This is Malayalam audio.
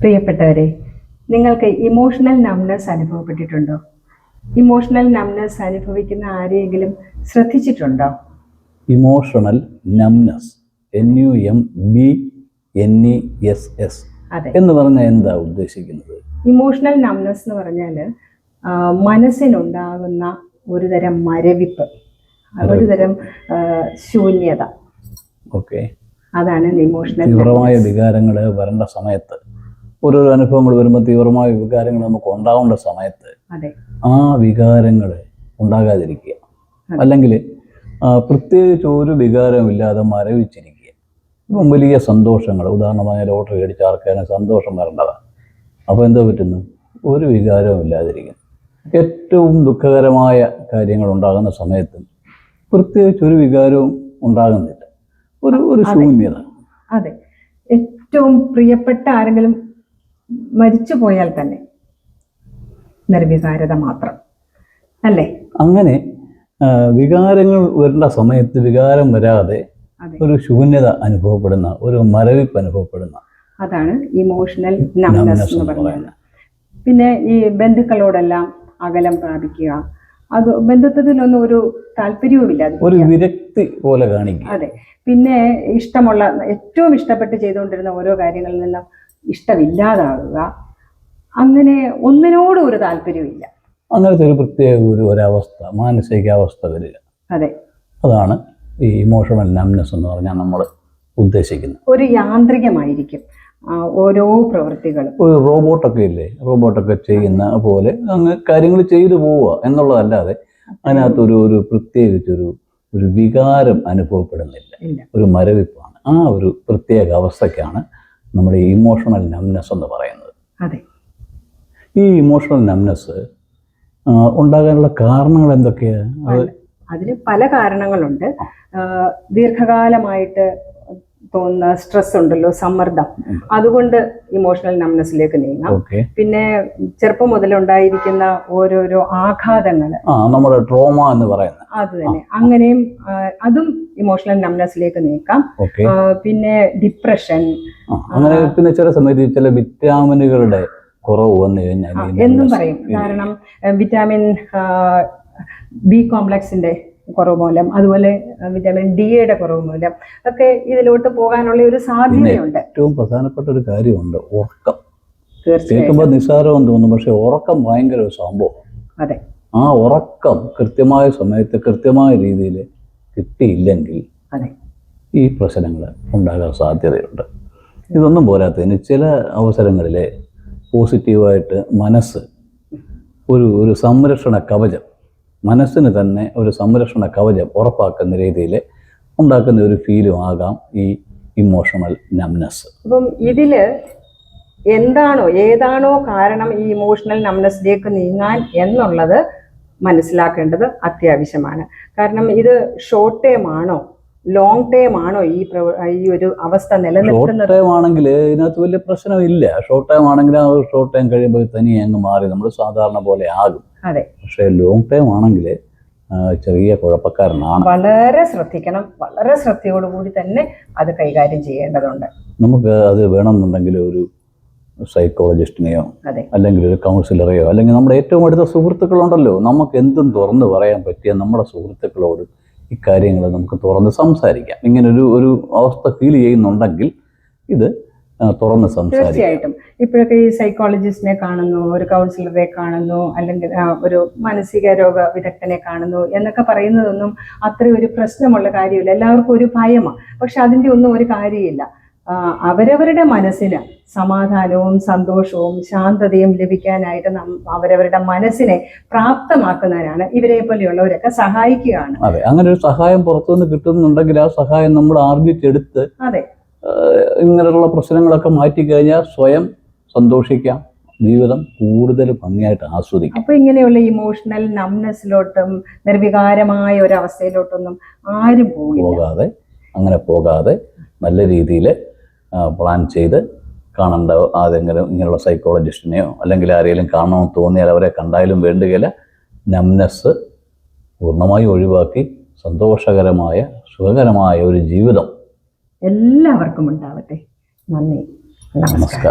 പ്രിയപ്പെട്ടവരെ, നിങ്ങൾക്ക് ഇമോഷണൽ നംനെസ് അനുഭവപ്പെട്ടിട്ടുണ്ടോ? ഇമോഷണൽ നംനെസ് അനുഭവിക്കുന്ന ആരെയെങ്കിലും ശ്രദ്ധിച്ചിട്ടുണ്ടോ? ഇമോഷണൽ നംനെസ്, NUMBNESS എന്ന് പറഞ്ഞാൽ എന്താ ഉദ്ദേശിക്കുന്നത്? ഇമോഷണൽ നംനെസ് എന്ന് പറഞ്ഞാൽ മനസ്സിനുണ്ടാകുന്ന ഒരുതരം മരവിപ്പ്, ഒരുതരം ശൂന്യത. ഓക്കെ, അതാണ് ഇമോഷണൽ. തീവ്രമായ വികാരങ്ങൾ വരേണ്ട സമയത്ത്, ഓരോരോ അനുഭവങ്ങൾ വരുമ്പോൾ തീവ്രമായ വികാരങ്ങൾ നമുക്ക് ഉണ്ടാവേണ്ട സമയത്ത് ആ വികാരങ്ങൾ ഉണ്ടാകാതിരിക്കുക, അല്ലെങ്കിൽ പ്രത്യേകിച്ച് ഒരു വികാരമില്ലാതെ മരവിച്ചിരിക്കുക. ഇപ്പം വലിയ സന്തോഷങ്ങൾ, ഉദാഹരണമായ ലോട്ടറി അടിച്ച ആർക്കാണ് സന്തോഷം വരേണ്ടതാണ്. അപ്പോൾ എന്താ പറ്റുന്നു? ഒരു വികാരവും ഇല്ലാതിരിക്കുന്നു. ഏറ്റവും ദുഃഖകരമായ കാര്യങ്ങൾ ഉണ്ടാകുന്ന സമയത്ത് പ്രത്യേകിച്ച് ഒരു വികാരവും ഉണ്ടാകുന്നില്ല, ഒരു ശൂന്യത. അതെ, ഏറ്റവും പ്രിയപ്പെട്ട ആരെങ്കിലും മരിച്ചു പോയാൽ തന്നെ നിർവികാരത മാത്രം, അല്ലേ? അങ്ങനെ വികാരങ്ങൾ വരേണ്ട സമയത്ത് വികാരം വരാതെ ഒരു ശൂന്യത അനുഭവപ്പെടുന്ന, ഒരു മരവിപ്പ് അനുഭവപ്പെടുന്ന, അതാണ് ഇമോഷണൽ നംനെസ് എന്ന് പറയുന്നത്. പിന്നെ ഈ ബന്ധുക്കളോടെല്ലാം അകലം പ്രാപിക്കുക, അത് ബന്ധുത്വത്തിലൊന്നും ഒരു താല്പര്യവുമില്ല, ഒരു വിരക്തി പോലെ കാണിക്കുക. അതെ. പിന്നെ ഇഷ്ടമുള്ള, ഏറ്റവും ഇഷ്ടപ്പെട്ട് ചെയ്തുകൊണ്ടിരുന്ന ഓരോ കാര്യങ്ങളിൽ നിന്നും ഇഷ്ടമില്ലാതാവുക, അങ്ങനെ ഒന്നിനോടും ഒരു താല്പര്യമില്ല. അങ്ങനത്തെ ഒരു പ്രത്യേക ഒരവസ്ഥ, മാനസികാവസ്ഥ വരിക. അതെ, അതാണ് ഈ ഇമോഷണൽ നംനെസ് എന്ന് പറഞ്ഞാൽ നമ്മൾ ഉദ്ദേശിക്കുന്നത്. ഒരു യാന്ത്രികമായിരിക്കും ഓരോ പ്രവൃത്തികളും. ഒരു റോബോട്ടൊക്കെ ഇല്ലേ, റോബോട്ടൊക്കെ ചെയ്യുന്ന പോലെ അങ്ങ് കാര്യങ്ങൾ ചെയ്തു പോവുക എന്നുള്ളതല്ലാതെ അതിനകത്ത് ഒരു പ്രത്യേകിച്ചൊരു വികാരം അനുഭവപ്പെടുന്നില്ല, ഒരു മരവിപ്പാണ്. ആ ഒരു പ്രത്യേക അവസ്ഥയ്ക്കാണ് നമ്മുടെ ഈ ഇമോഷണൽ നംനെസ് എന്ന് പറയുന്നത്. അതെ, ഈ ഇമോഷണൽ നംനെസ് ഉണ്ടാകാനുള്ള കാരണങ്ങൾ എന്തൊക്കെയാണ്? അതിന് പല കാരണങ്ങളുണ്ട്. ദീർഘകാലമായിട്ട് തോന്നുന്ന സ്ട്രെസ് ഉണ്ടല്ലോ, സമ്മർദ്ദം, അതുകൊണ്ട് ഇമോഷണൽ നംനെസ്സിലേക്ക് നീങ്ങാം. പിന്നെ ചെറുപ്പം മുതലുണ്ടായിരിക്കുന്ന ഓരോരോ ആഘാതങ്ങൾ, നമ്മുടെ ട്രോമ എന്ന് പറയുന്നത്, അത് തന്നെ, അങ്ങനെയും അതും ഇമോഷണൽ നംനെസ്സിലേക്ക് നീക്കാം. പിന്നെ ഡിപ്രഷൻ, അങ്ങനെ പിന്നെ ചില സമയത്ത് ചില വിറ്റാമിനുകളുടെ കുറവ് വന്നു കഴിഞ്ഞാൽ എന്നും പറയും. കാരണം വിറ്റാമിൻ ബി കോംപ്ലക്സിന്റെ കുറവ് മൂലം, അതുപോലെ വിറ്റാമിൻ ഡിയുടെ കുറവ് മൂലം ഒക്കെ ഇതിലോട്ട് പോകാനുള്ള ഒരു സാധ്യതയുണ്ട്. ഏറ്റവും പ്രധാനപ്പെട്ട ഒരു കാര്യമുണ്ട്, ഉറക്കം. കേൾക്കുമ്പോൾ നിസ്സാരമെന്ന് തോന്നും, പക്ഷെ ഉറക്കം ഭയങ്കര ഒരു സംഭവം. അതെ, ആ ഉറക്കം കൃത്യമായ സമയത്ത് കൃത്യമായ രീതിയിൽ കിട്ടിയില്ലെങ്കിൽ ഈ പ്രശ്നങ്ങൾ ഉണ്ടാകാൻ സാധ്യതയുണ്ട്. ഇതൊന്നും പോരാത്തതിന് ചില അവസരങ്ങളിൽ പോസിറ്റീവായിട്ട് മനസ്സ് ഒരു സംരക്ഷണ കവചം, മനസ്സിന് തന്നെ ഒരു സംരക്ഷണ കവചം ഉറപ്പാക്കുന്ന രീതിയിൽ ഉണ്ടാക്കുന്ന ഒരു ഫീലും ആകാം ഈ ഇമോഷണൽ നംനെസ്. അപ്പം ഇതില് ഏതാണോ കാരണം ഈ ഇമോഷണൽ നംനെസ്സിലേക്ക് നീങ്ങാൻ എന്നുള്ളത് മനസ്സിലാക്കേണ്ടത് അത്യാവശ്യമാണ്. കാരണം ഇത് ഷോർട്ട് ടേം ആണോ ലോങ് ടേം ആണോ ഈ ഒരു അവസ്ഥ നിലനിൽക്കുന്നത്? ഷോർട്ട് ടൈം ആണെങ്കിൽ ഇതിനകത്ത് വലിയ പ്രശ്നമില്ല. ഷോർട്ട് ടൈം ആണെങ്കിൽ ആ ഷോർട്ട് ടൈം കഴിയുമ്പോൾ തനിയെ അങ്ങ് മാറി നമ്മൾ സാധാരണ പോലെ ആകും. അതെ, പക്ഷേ ലോങ് ടൈം ആണെങ്കിൽ ചെറിയ കുഴപ്പക്കാരനാണ്. വളരെ ശ്രദ്ധിക്കണം, വളരെ ശ്രദ്ധയോടുകൂടി തന്നെ അത് കൈകാര്യം ചെയ്യേണ്ടതുണ്ട്. നമുക്ക് അത് വേണമെന്നുണ്ടെങ്കിൽ ഒരു സൈക്കോളജിസ്റ്റിനെയോ അല്ലെങ്കിൽ ഒരു കൗൺസിലറെയോ അല്ലെങ്കിൽ നമ്മുടെ ഏറ്റവും അടുത്ത സുഹൃത്തുക്കളുണ്ടല്ലോ, നമുക്ക് എന്തും തുറന്ന് പറയാൻ പറ്റിയ നമ്മുടെ സുഹൃത്തുക്കളോട് ഇക്കാര്യങ്ങൾ നമുക്ക് തുറന്ന് സംസാരിക്കാം. ഇങ്ങനെ ഒരു അവസ്ഥ ഫീൽ ചെയ്യുന്നുണ്ടെങ്കിൽ ഇത് തുറന്ന് സംസാരിക്കാം. തീർച്ചയായിട്ടും. ഇപ്പോഴൊക്കെ ഈ സൈക്കോളജിസ്റ്റിനെ കാണുന്നു, ഒരു കൗൺസിലറെ കാണുന്നു, അല്ലെങ്കിൽ ഒരു മാനസിക രോഗ വിദഗ്ധനെ കാണുന്നു എന്നൊക്കെ പറയുന്നതൊന്നും അത്ര ഒരു പ്രശ്നമുള്ള കാര്യമില്ല. എല്ലാവർക്കും ഒരു ഭയമാണ്. പക്ഷെ അതിൻ്റെ ഒന്നും ഒരു കാര്യമില്ല. അവരവരുടെ മനസ്സിന് സമാധാനവും സന്തോഷവും ശാന്തതയും ലഭിക്കാനായിട്ട് അവരവരുടെ മനസ്സിനെ പ്രാപ്തമാക്കുന്നതിനാണ് ഇവരെ പോലെയുള്ളവരൊക്കെ സഹായിക്കുകയാണ്. അതെ, അങ്ങനെ ഒരു സഹായം പുറത്തുനിന്ന് കിട്ടുന്നുണ്ടെങ്കിൽ ആ സഹായം നമ്മൾ ആർജിച്ചെടുത്ത് ഇങ്ങനെയുള്ള പ്രശ്നങ്ങളൊക്കെ മാറ്റിക്കഴിഞ്ഞാൽ സ്വയം സന്തോഷിക്കാം, ജീവിതം കൂടുതൽ ഭംഗിയായിട്ട് ആസ്വദിക്കാം. അപ്പൊ ഇങ്ങനെയുള്ള ഇമോഷണൽ നംനെസ്സിലോട്ടും നിർവികാരമായ ഒരു അവസ്ഥയിലോട്ടൊന്നും ആരും പോകാതെ നല്ല രീതിയിൽ പ്ലാൻ ചെയ്ത് കാണേണ്ട ഇങ്ങനെയുള്ള സൈക്കോളജിസ്റ്റിനെയോ അല്ലെങ്കിൽ ആരെങ്കിലും കാണണമെന്ന് തോന്നിയാൽ അവരെ കണ്ടായാലും വേണ്ടുകയില്ല. നംനെസ് പൂർണ്ണമായി ഒഴിവാക്കി സന്തോഷകരമായ സുഖകരമായ ഒരു ജീവിതം എല്ലാവർക്കും ഉണ്ടാവട്ടെ. നന്ദി, നമസ്കാരം.